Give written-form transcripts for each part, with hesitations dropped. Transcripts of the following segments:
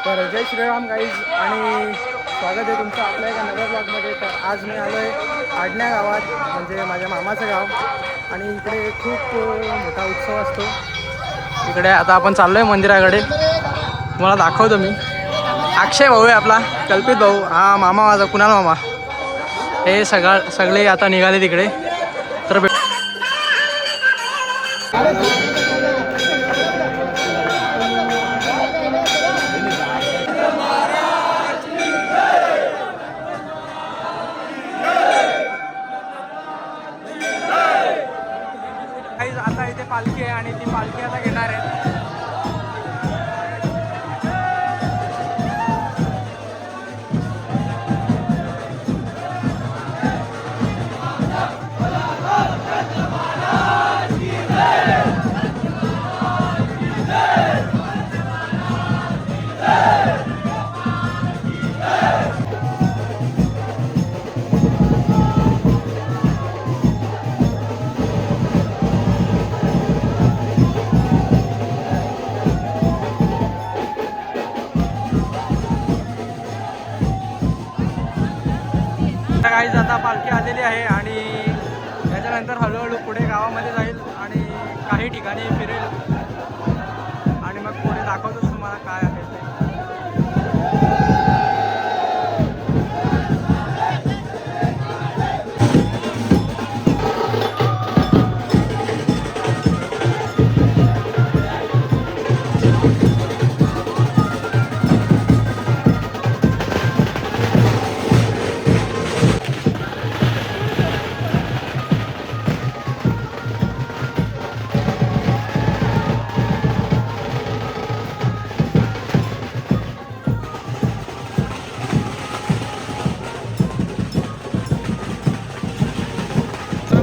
तर जय श्रीराम गाईज आणि स्वागत आहे तुमचं आपल्या एका नगर ब्लॉगमध्ये. तर आज मी आलो आहे आडण्या गावात, म्हणजे माझ्या मामाचं गाव. आणि इकडे खूप मोठा उत्सव असतो. इकडे आता आपण चाललो आहे मंदिराकडे, तुम्हाला दाखवतो मी. अक्षय भाऊ आहे आपला, कल्पित भाऊ, हा मामा माझा कुणाल मामा. हे सगळे आता निघाले तिकडे. तर आता इथे पालखी आहे आणि ती पालखी आता घेणार आहे. गाईज आता पालखी आलेली आहे आणि त्याच्यानंतर हळूहळू पुढे गावामध्ये जाईल आणि काही ठिकाणी फिरेल आणि मग पुढे दाखवतोच तुम्हाला काय आहे ते.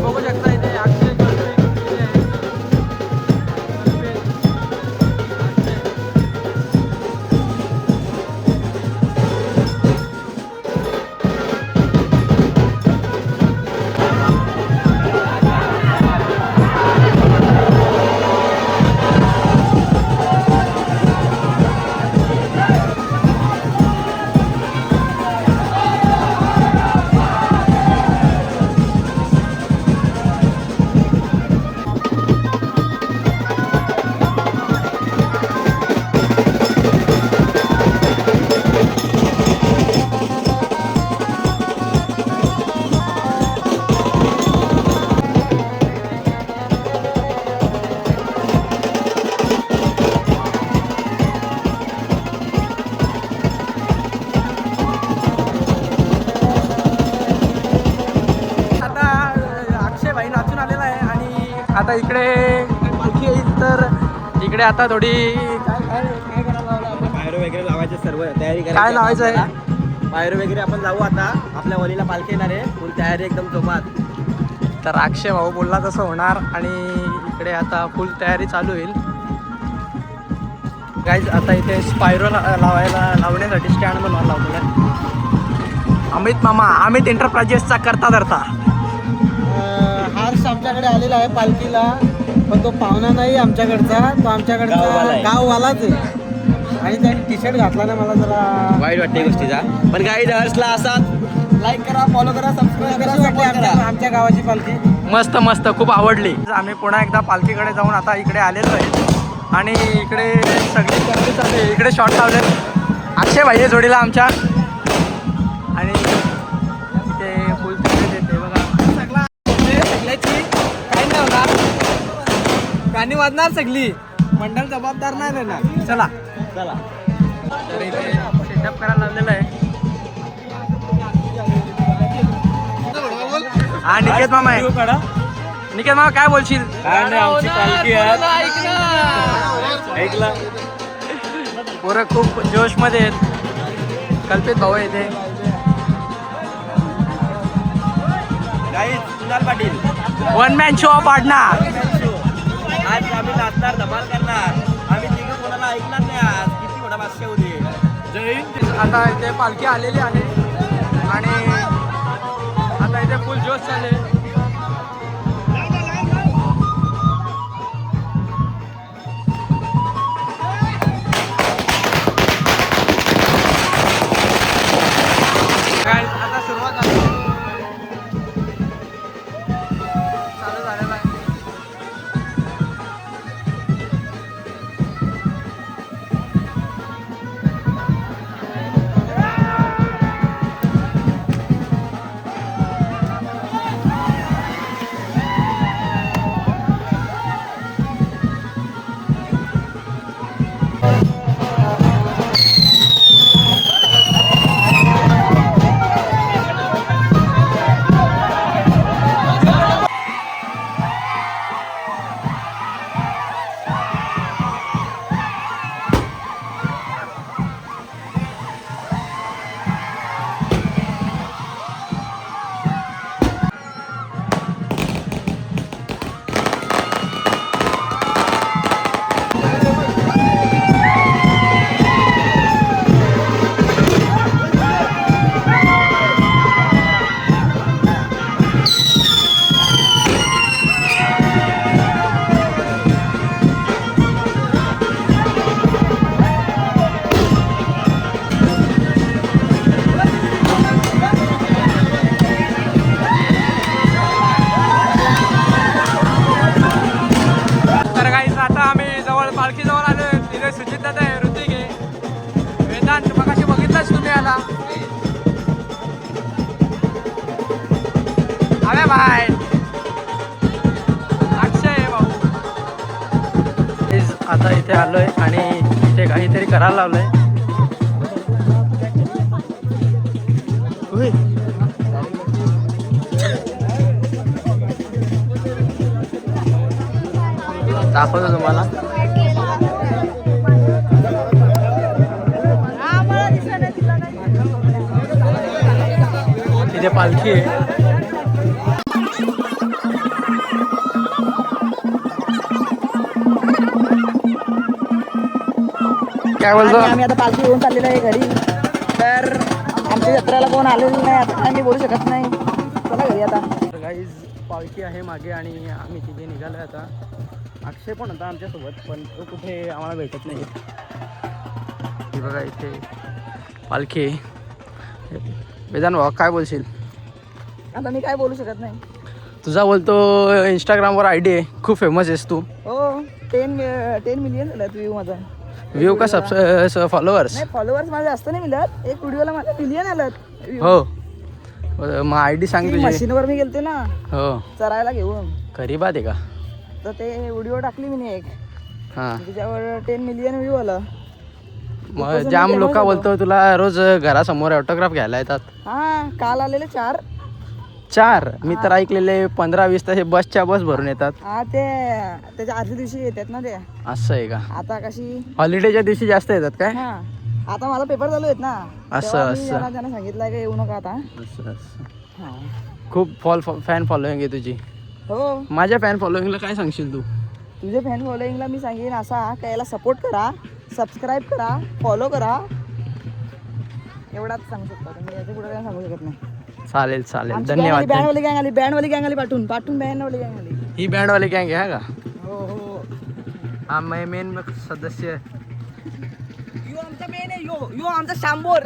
बघू शकता इथे अक्षय आता इकडे पालखी येईल. तर इकडे आता थोडी काय करायला लावलं आपण, बाहेर वगैरे लावायचे सर्व तयारी करायची. काय लावायचं आहे बाहेर वगैरे आपण जाऊ. आता आपल्या वलीला पालखी येणार आहे, फुल तयारी एकदम जोमात. तर अक्षय भाऊ बोलला तसं होणार आणि इकडे आता फुल तयारी चालू होईल. गाईज आता इथे स्पायरो लावण्यासाठी स्टँड बनवायला लावलेला आहे. अमित मामा, अमित एंटरप्राइजेसचा करता धरता हार्स आमच्याकडे आलेला आहे पालखीला, पण तो पाहुणा नाही आमच्याकडचा, तो आमच्याकडचा गाववालाच आहे. आणि त्याने टी शर्ट घातला ना, मला जरा वाईट वाटते गोष्टीचा. पण काही हर्सला असाच लाईक करा, फॉलो करा, सबस्क्राईब करा, सपोर्ट करा. आमच्या गावाची पालखी मस्त मस्त खूप आवडली. आम्ही पुन्हा एकदा पालखीकडे जाऊन आता इकडे आलेलो आहे आणि इकडे सगळी गर्दी चालू आहे. इकडे शॉट लावले अक्षय भाई जोडीला आमच्या आणि इथे फुल देते बघा. सगळ्याची काही नाही होणार, गाणी वाजणार सगळी, मंडळ जबाबदार नाही देणार. चला चला. तर इथे सेटअप करायला लावलेलं आहे. हा निकेत मामा आहे. निकेत मामा काय बोलशील? काय नाही, आमची पालखी आहे. ऐकलं, पोरं खूप जोश मध्ये आहेत. कल्पित भाऊ आहे इथे. Guys Kunal Patil, one man show of आडणार. आज आम्ही नाचणार, धमाल करणार. आम्ही तिघं कोणाला ऐकणार नाही. आज किती मोठा बादशाह होते. जय हिंद. आता इथे पालखी आलेली आहे आणि आता इथे फुल जोश चालू आहे. बाय. अक्षय भाऊ. आता इथे आलोय आणि इथे काहीतरी करायला लावलंय. दाखवतो तुम्हाला. इथे पालखी आहे. काय बोलतो. आम्ही आता पालखी घेऊन चाललेलो आहे घरी. तर आमच्या जत्रेला कोण आलेलं नाही, आता काय मी बोलू शकत नाही. चला घरी आता. तर गाईज पालखी आहे मागे आणि आम्ही तिथे निघालो आता. अक्षय पण होता आमच्यासोबत, पण तो कुठे आम्हाला भेटत नाही. हे बघा इथे पालखी. वेदांत भाऊ काय बोलशील. आता मी काय बोलू शकत नाही. तुझा बोलतो इंस्टाग्रामवर ID आहे, खूप फेमस आहेस तू. हो 10 मिलियन झाला व्ह्यू माझा. व्ह्यू का फॉलोअर्स. नाही फॉलोअर्स माझे जास्त नाही मिळत, एक व्हिडिओला माझा मिलियन आलं. हो मग ID सांग तुझी. मशीनवर मी गेलते ना हो चरायला घेऊन, खरी बात आहे का. तर ते व्हिडिओ टाकली मी एक, हां त्याच्यावर 10 मिलियन व्ह्यू आला. मग जाम लोक बोलतो तुला रोज घरासमोर ऑटोग्राफ घ्यायला येतात. हा काल आलेले 4 मी तर ऐकलेले 15-20 तसे बसच्या बस भरून येतात. हा ते त्याच्या आदल्या दिवशी येतात ना ते. असं आहे का. आता कशी हॉलिडेच्या दिवशी जास्त येतात काय. हा आता मला पेपर चालू आहेत ना, असं तेव्हा मी असं त्यांना सांगितलं की येऊ नका आता. असं असं. हा खूप फॅन फॉलोईंग आहे तुझी. हो माझ्या फॅन फॉलोईंगला काय सांगशील तू. तुझे फॅन फॉलोईंगला मी सांगेन असा का याला सपोर्ट करा, सबस्क्राईब करा, फॉलो करा, एवढाच सांगू शकतो. तुम्ही याच्या पुढे काय सांगू शकत नाही. चालेल चालेल आमची धन्यवाद. बँडवाली गँग आली पाठवून बँडवाली गँग आली. ही बँडवाली गँग आहे का. हो हो हा मेन सदस्य. यो आमचा मेन आहे. यो आमचा शांबोर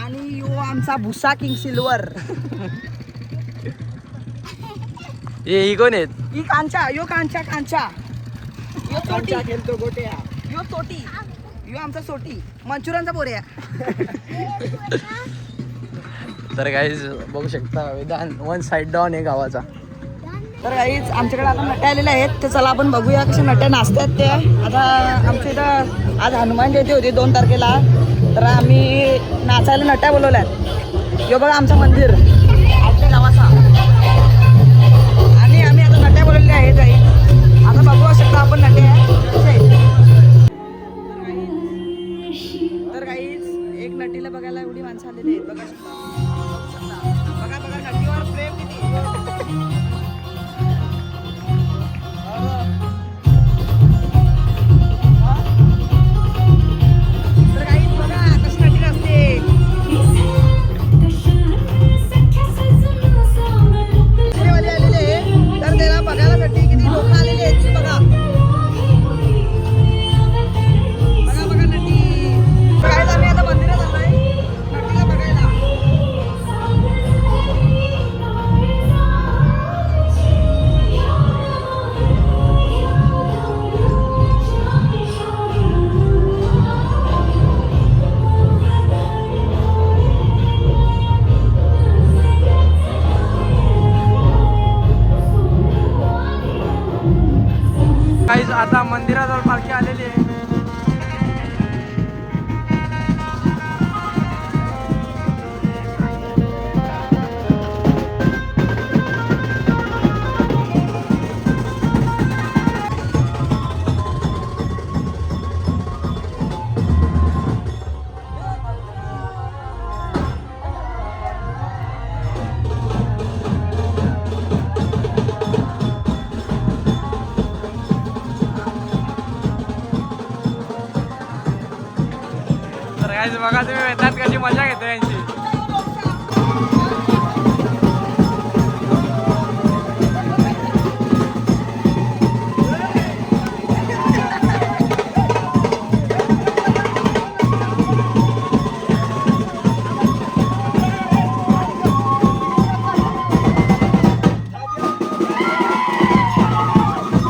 आणि यो आमचा भुसा किंग सिल्वर. ही कोण आहेत. ही कांचा यो यो तोटी यो आमचा सोटी मंचुरियनचा बोऱ्या. तर काहीच बघू शकता वेदांत वन साइड डाऊन आहे गावाचा. तर काहीच आमच्याकडे आता नट्या आलेल्या आहेत, तर चला आपण बघूया कशा नट्या नाचतात ते. आता आमच्या इथं आज हनुमान जयंती होती 2 तारखेला, तर आम्ही नाचायला नट्या बोलवल्यात. यो बघा आमचं मंदिर आपल्या गावाचा, आणि आम्ही आता नट्या बोलवलेल्या आहेत. आता बघू शकता आपण नट्या कशा आहेत. तर काहीच एक नटीला बघायला एवढी माणसं आलेली आहेत. बघा बघा नटीवर प्रेम किती. तर काहीच बघा कशी नटी असते. आलेले आहे, तर त्याला बघायसाठी किती लोक आलेले आहेत ती बघा. बघा नटी. काय आम्ही आता मंदिरात आलोय नटीला बघायला. काहीच आता मंदिराजवळ पालखी आलेली आहे. बघा तुम्ही वेदांत कशी मजा घेतो यांची.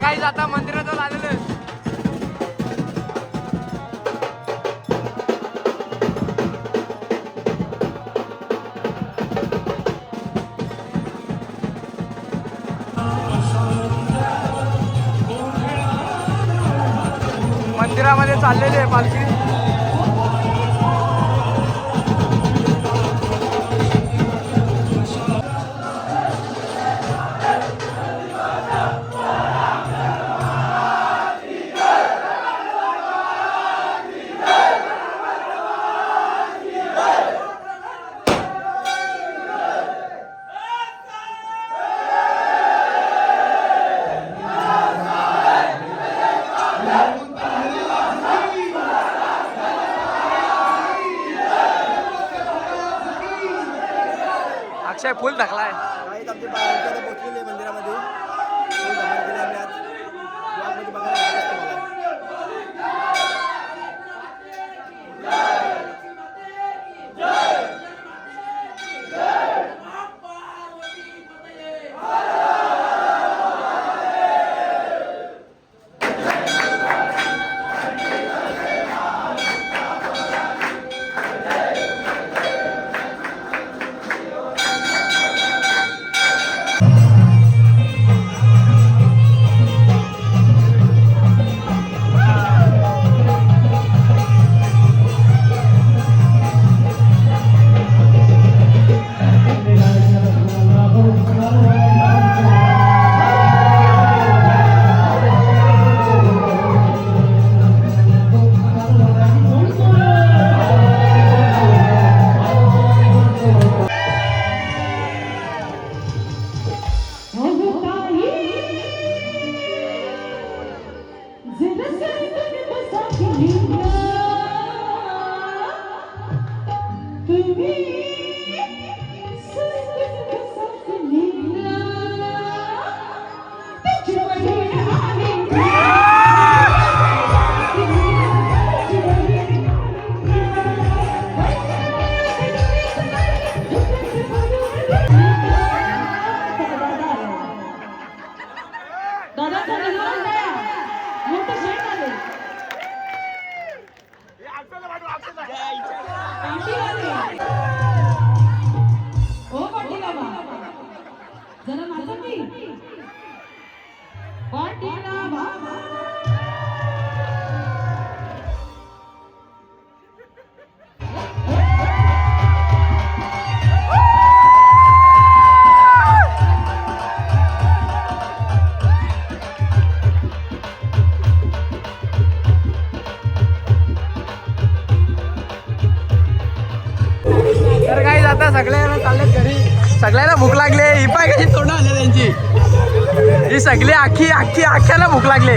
काही आता मंदिरात आलेलं आहे. मंदिरामध्ये चाललेली आहे पालखी. अक्षय फुल टाकलाय. काही आमची पालखी आता पोहोचलेली आहे मंदिरामध्ये. फुल धमाल केली आम्ही आज. ब्लॉगमध्ये बघायला भेटेल तुम्हाला. तर काही आता सगळ्यांना चाललेत घरी. सगळ्यांना भूक लागले. ही पाय कशी तोंड आले त्यांची. ही सगळी आख्याला भूक लागले.